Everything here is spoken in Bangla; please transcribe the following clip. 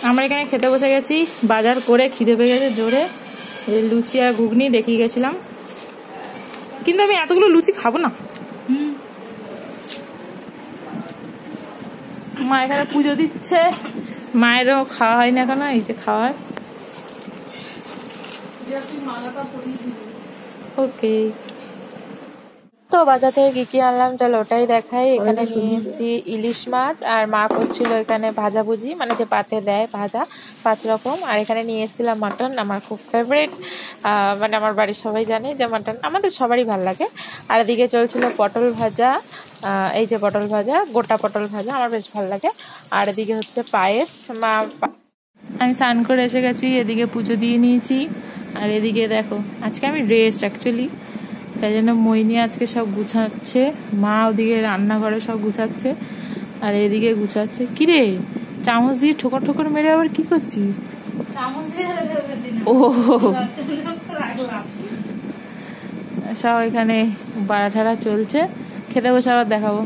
আমরা এখানে খেতে বসে গেছি, বাজার করে খিদে পেয়ে গেছে জোরে। লুচি আর ঘুগনি দেখিয়ে গেছিলাম, কিন্তু আমি এতগুলো লুচি খাবো না। মা এখানে পুজো দিচ্ছে, মায়েরও খাওয়া হয় না কেন, এই যে খাওয়ার। ওকে, তো বাজার থেকে কি কি আনলাম চলো ওটাই দেখাই। এখানে নিয়ে এসেছি ইলিশ মাছ, আর মা করছিল এখানে ভাজাভুজি, মানে যে পাতে দেয় ভাজা 5 রকম। আর এখানে নিয়ে এসেছিলাম মাটন, আমার খুব ফেভারিট, মানে আমার বাড়ির সবাই জানে যে মাটন আমাদের সবারই ভালো লাগে। আর এদিকে চলছিল পটল ভাজা, এই যে পটল ভাজা, গোটা পটল ভাজা আমার বেশ ভালো লাগে। আর এদিকে হচ্ছে পায়েস। আমি স্নান করে এসে গেছি, এদিকে পুজো দিয়ে নিয়েছি। আর এদিকে দেখো আজকে আমি রেস্ট অ্যাকচুয়ালি, তাই জন্য মইনি আজকে সব গুছাচ্ছে, মা ওদিকে রান্নাঘরে সব গুছাচ্ছে আর এদিকে গুছাচ্ছে। কিরে চামচ দিয়ে ঠোকর ঠোকর মেরে আবার কি করছি? ও সব এখানে বাড়া ঠাড়া চলছে, খেতে বসে আবার দেখাবো।